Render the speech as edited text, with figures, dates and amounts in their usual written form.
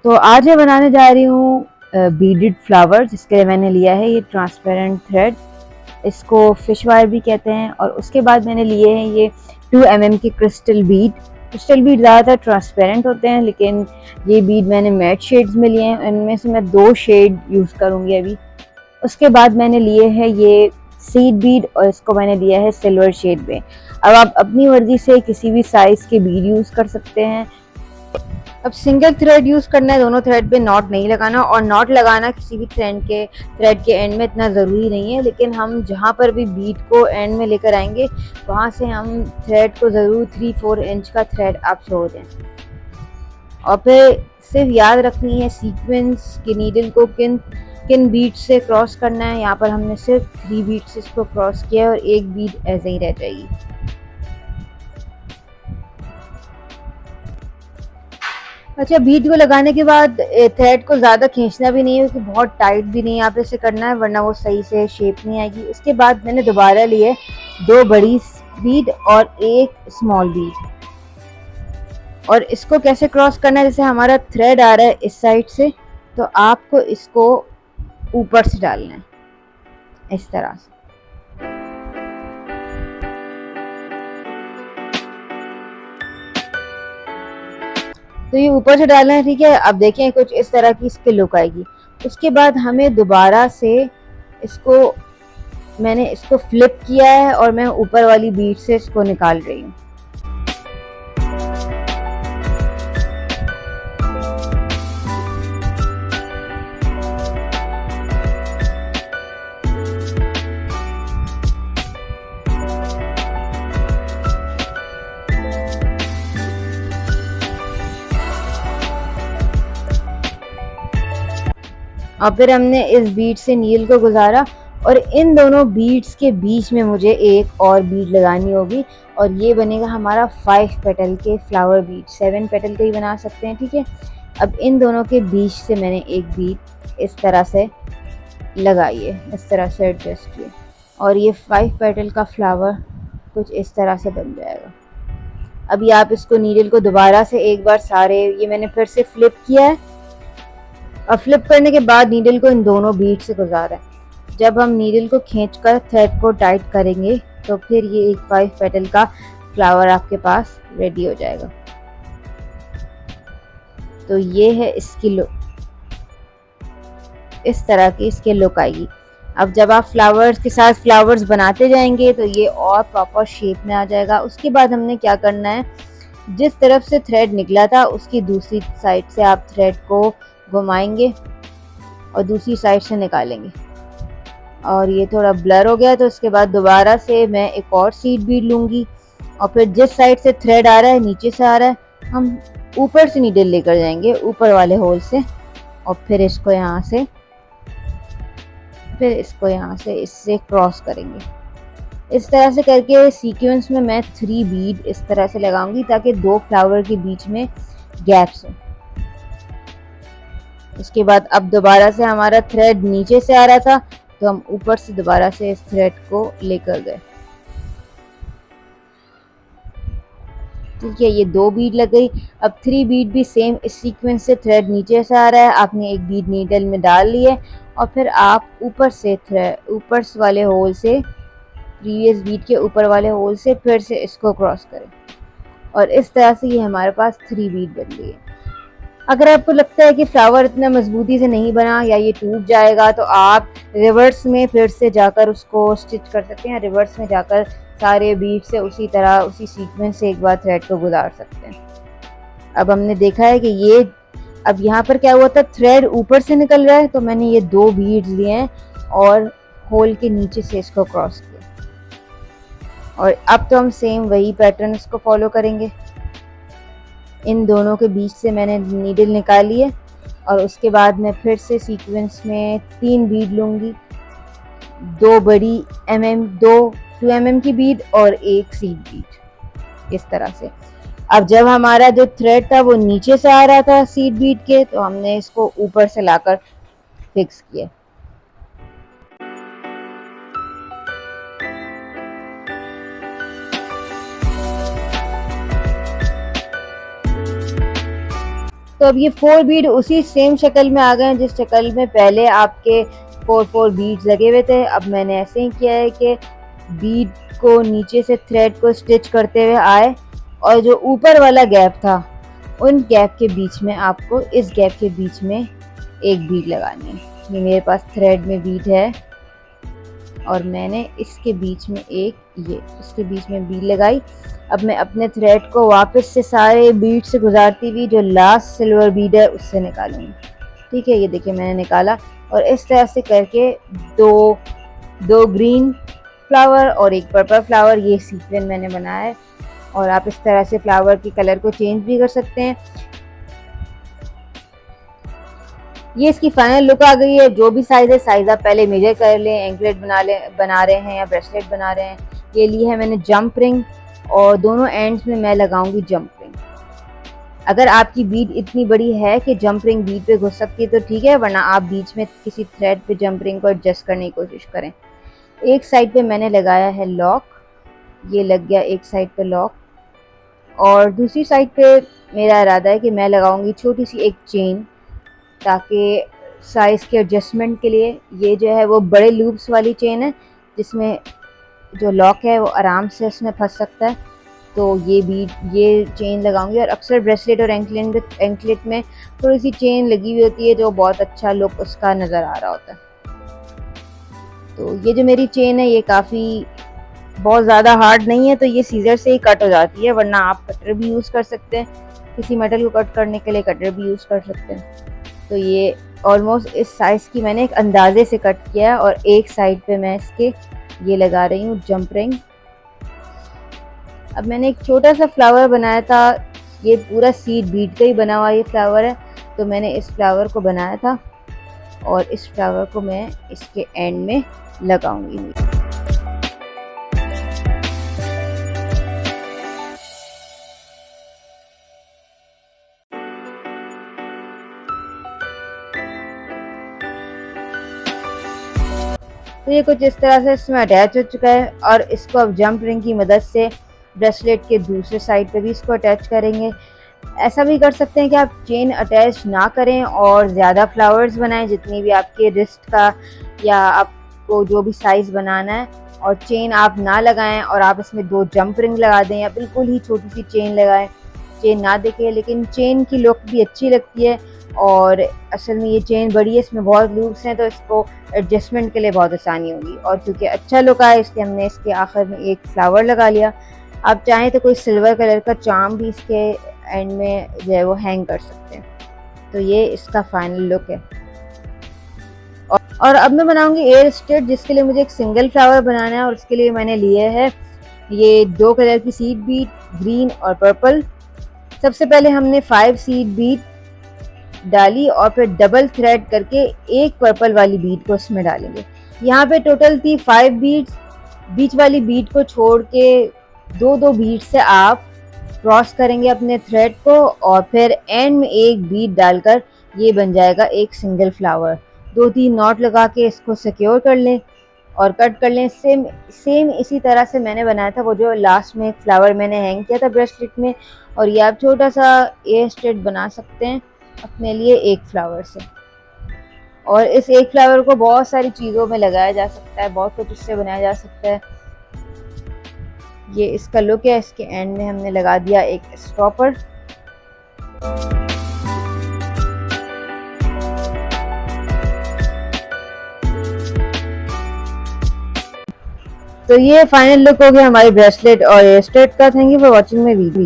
तो आज मैं बनाने जा रही हूँ बीडेड फ्लावर, जिसके लिए मैंने लिया है ये ट्रांसपेरेंट थ्रेड। इसको फिश वायर भी कहते हैं। और उसके बाद मैंने लिए हैं ये 2 mm के क्रिस्टल बीड। क्रिस्टल बीड ज़्यादातर ट्रांसपेरेंट होते हैं, लेकिन ये बीड मैंने मैट शेड्स में लिए हैं। इनमें से मैं 2 शेड यूज़ करूँगी अभी। उसके बाद मैंने लिए है ये सीड बीड, और इसको मैंने लिया है सिल्वर शेड में। अब आप अपनी मर्जी से किसी भी साइज़ के बीड यूज़ कर सकते हैं। अब सिंगल थ्रेड यूज़ करना है, दोनों थ्रेड पे नॉट नहीं लगाना। और नॉट लगाना किसी भी थ्रेड के एंड में इतना ज़रूरी नहीं है, लेकिन हम जहाँ पर भी बीट को एंड में लेकर आएंगे वहाँ से हम थ्रेड को ज़रूर 3-4 इंच का थ्रेड आप छोड़ दें। और फिर सिर्फ याद रखनी है सीक्वेंस की नीडल को किन किन बीट से क्रॉस करना है। यहाँ पर हमने सिर्फ 3 बीट से इसको क्रॉस किया है और एक बीट ऐसे ही रह जाएगी। अच्छा, बीट को लगाने के बाद थ्रेड को ज़्यादा खींचना भी नहीं है, क्योंकि बहुत टाइट भी नहीं आप इसे करना है, वरना वो सही से शेप नहीं आएगी। उसके बाद मैंने दोबारा लिए 2 बड़ी बीट और 1 स्मॉल बीट। और इसको कैसे क्रॉस करना है, जैसे हमारा थ्रेड आ रहा है इस साइड से, तो आपको इसको ऊपर से डालना है इस तरह से। तो ये ऊपर से डालना है, ठीक है। अब देखें कुछ इस तरह की इसकी लुक आएगी। उसके बाद हमें दोबारा से इसको मैंने इसको फ्लिप किया है और मैं ऊपर वाली बीट से इसको निकाल रही हूँ। और फिर हमने इस बीट से नील को गुजारा, और इन दोनों बीट्स के बीच में मुझे एक और बीट लगानी होगी, और ये बनेगा हमारा 5 पेटल के फ्लावर बीट। 7 पेटल के ही बना सकते हैं, ठीक है। अब इन दोनों के बीच से मैंने एक बीट इस तरह से लगाई है, इस तरह से एडजस्ट किए, और ये 5 पेटल का फ्लावर कुछ इस तरह से बन जाएगा। अभी आप इसको नीडल को दोबारा से एक बार सारे, ये मैंने फिर से फ्लिप किया है। अब फ्लिप करने के बाद नीडल को इन दोनों बीट से गुजारा है। जब हम नीडल को खींचकर थ्रेड को टाइट करेंगे तो फिर ये एक 5 पेटल का फ्लावर आपके पास रेडी हो जाएगा। तो ये है इसकी लुक, इस तरह की इसकी लुक आएगी। अब जब आप फ्लावर्स के साथ फ्लावर्स बनाते जाएंगे तो ये और प्रॉपर शेप में आ जाएगा। उसके बाद हमने क्या करना है, जिस तरफ से थ्रेड निकला था उसकी दूसरी साइड से आप थ्रेड को घुमाएंगे और दूसरी साइड से निकालेंगे। और ये थोड़ा ब्लर हो गया, तो इसके बाद दोबारा से मैं एक और सीड बीड लूँगी, और फिर जिस साइड से थ्रेड आ रहा है, नीचे से आ रहा है, हम ऊपर से नीडल लेकर जाएंगे ऊपर वाले होल से, और फिर इसको यहाँ से इससे क्रॉस करेंगे। इस तरह से करके सीक्वेंस में मैं 3 बीड इस तरह से लगाऊंगी, ताकि 2 फ्लावर के बीच में गैप्स हो। उसके बाद अब दोबारा से हमारा थ्रेड नीचे से आ रहा था, तो हम ऊपर से दोबारा से इस थ्रेड को लेकर गए, ठीक है। ये 2 बीड लग गई। अब 3 बीड भी सेम इस सीक्वेंस से, थ्रेड नीचे से आ रहा है, आपने एक बीड नीडल में डाल ली है, और फिर आप ऊपर वाले होल से, प्रीवियस बीड के ऊपर वाले होल से फिर से इसको क्रॉस करें, और इस तरह से ये हमारे पास 3 बीड बन गई है। अगर आपको लगता है कि फ्लावर इतना मजबूती से नहीं बना या ये टूट जाएगा, तो आप रिवर्स में फिर से जाकर उसको स्टिच कर सकते हैं। रिवर्स में जाकर सारे बीट से उसी तरह उसी सीक्वेंस से एक बार थ्रेड को गुजार सकते हैं। अब हमने देखा है कि ये, अब यहाँ पर क्या हुआ था, थ्रेड ऊपर से निकल रहा है, तो मैंने ये 2 बीड्स लिए हैं और होल के नीचे से इसको क्रॉस किया। और अब तो हम सेम वही पैटर्न इसको फॉलो करेंगे। इन दोनों के बीच से मैंने नीडल निकाली है, और उसके बाद मैं फिर से सीक्वेंस में 3 बीड लूँगी, 2 बड़ी 2 mm की बीड और 1 सीड बीड, इस तरह से। अब जब हमारा जो थ्रेड था वो नीचे से आ रहा था सीड बीड के, तो हमने इसको ऊपर से लाकर फिक्स किया। तो अब ये 4 बीड उसी सेम शक्ल में आ गए हैं जिस शक्ल में पहले आपके 4 बीड्स लगे हुए थे। अब मैंने ऐसे ही किया है कि बीड को नीचे से थ्रेड को स्टिच करते हुए आए और जो ऊपर वाला गैप था उन गैप के बीच में आपको इस गैप के बीच में एक बीड लगानी है। ये मेरे पास थ्रेड में बीड है और मैंने इसके बीच में इसके बीच में बीड लगाई। अब मैं अपने थ्रेड को वापस से सारे बीड से गुजारती हुई जो लास्ट सिल्वर बीड है उससे निकालूंगी। ठीक है, ये देखिए मैंने निकाला और इस तरह से करके दो ग्रीन फ्लावर और एक पर्पल फ्लावर ये सीक्वेंस मैंने बनाया है। और आप इस तरह से फ्लावर के कलर को चेंज भी कर सकते हैं। ये इसकी फाइनल लुक आ गई है। जो भी साइज़ है साइज़ आप पहले मेजर कर लें। एंकलेट बना रहे हैं या ब्रेसलेट बना रहे हैं। ये ली है मैंने जंप रिंग और दोनों एंड्स में मैं लगाऊंगी जंप रिंग। अगर आपकी बीड इतनी बड़ी है कि जंप रिंग बीड पे घुस सकती है तो ठीक है, वरना आप बीच में किसी थ्रेड पे जंप रिंग को एडजस्ट करने की कोशिश करें। एक साइड पे मैंने लगाया है लॉक, ये लग गया एक साइड पे लॉक। और दूसरी साइड पे मेरा इरादा है कि मैं लगाऊंगी छोटी सी एक चेन, ताकि साइज़ के एडजस्टमेंट के लिए। ये जो है वो बड़े लूप्स वाली चेन है जिसमें जो लॉक है वो आराम से उसमें फंस सकता है। तो ये चेन लगाऊंगी। और अक्सर ब्रेसलेट और एंकलेट में थोड़ी सी चेन लगी हुई होती है जो बहुत अच्छा लुक उसका नज़र आ रहा होता है। तो ये जो मेरी चेन है ये काफ़ी बहुत ज़्यादा हार्ड नहीं है, तो ये सीजर से ही कट हो जाती है, वरना आप कटर भी यूज़ कर सकते हैं। किसी मेटल को कट करने के लिए कटर भी यूज़ कर सकते हैं। तो ये ऑलमोस्ट इस साइज़ की मैंने एक अंदाजे से कट किया है। और एक साइड पे मैं इसके ये लगा रही हूँ जंप रिंग। अब मैंने एक छोटा सा फ्लावर बनाया था, ये पूरा सीड बीड का ही बना हुआ ये फ्लावर है। तो मैंने इस फ्लावर को बनाया था और इस फ्लावर को मैं इसके एंड में लगाऊंगी। तो ये कुछ इस तरह से इसमें अटैच हो चुका है और इसको अब जंप रिंग की मदद से ब्रेसलेट के दूसरे साइड पे भी इसको अटैच करेंगे। ऐसा भी कर सकते हैं कि आप चेन अटैच ना करें और ज़्यादा फ्लावर्स बनाएं, जितनी भी आपके रिस्ट का या आपको जो भी साइज़ बनाना है, और चेन आप ना लगाएं और आप इसमें 2 जंप रिंग लगा दें या बिल्कुल ही छोटी सी चेन लगाएं। चेन ना देखें, लेकिन चेन की लुक भी अच्छी लगती है। और असल में ये चेन बड़ी है, इसमें बहुत लूप्स हैं, तो इसको एडजस्टमेंट के लिए बहुत आसानी होगी। और क्योंकि अच्छा लुक आया इसलिए हमने इसके आखिर में एक फ्लावर लगा लिया। आप चाहें तो कोई सिल्वर कलर का चार्म भी इसके एंड में जो है वो हैंग कर सकते हैं। तो ये इसका फाइनल लुक है। और अब मैं बनाऊंगी एयर स्ट्रेट, जिसके लिए मुझे एक सिंगल फ्लावर बनाना है। और उसके लिए मैंने लिए है ये 2 कलर की सीड बीड, ग्रीन और पर्पल। सबसे पहले हमने 5 सीड बीड डाली और फिर डबल थ्रेड करके एक पर्पल वाली बीड को इसमें डालेंगे। यहाँ पे टोटल थी 5 बीड्स। बीच वाली बीड को छोड़ के 2 बीड से आप क्रॉस करेंगे अपने थ्रेड को और फिर एंड में एक बीड डालकर ये बन जाएगा एक सिंगल फ्लावर। 2-3 नॉट लगा के इसको सिक्योर कर लें और कट कर लें। सेम इसी तरह से मैंने बनाया था वो जो लास्ट में एक फ्लावर मैंने हैंग किया था ब्रेसलेट में। और ये आप छोटा सा एयर स्ट्रेट बना सकते हैं अपने लिए एक फ्लावर से। और इस एक फ्लावर को बहुत सारी चीज़ों में लगाया जा सकता है, बहुत कुछ इससे बनाया जा सकता है। ये इसका लुक है। इसके एंड में हमने लगा दिया एक स्टॉपर। तो ये फाइनल लुक हो गया हमारी ब्रेसलेट और एयर स्ट्रेट का। Thank you for watching my video.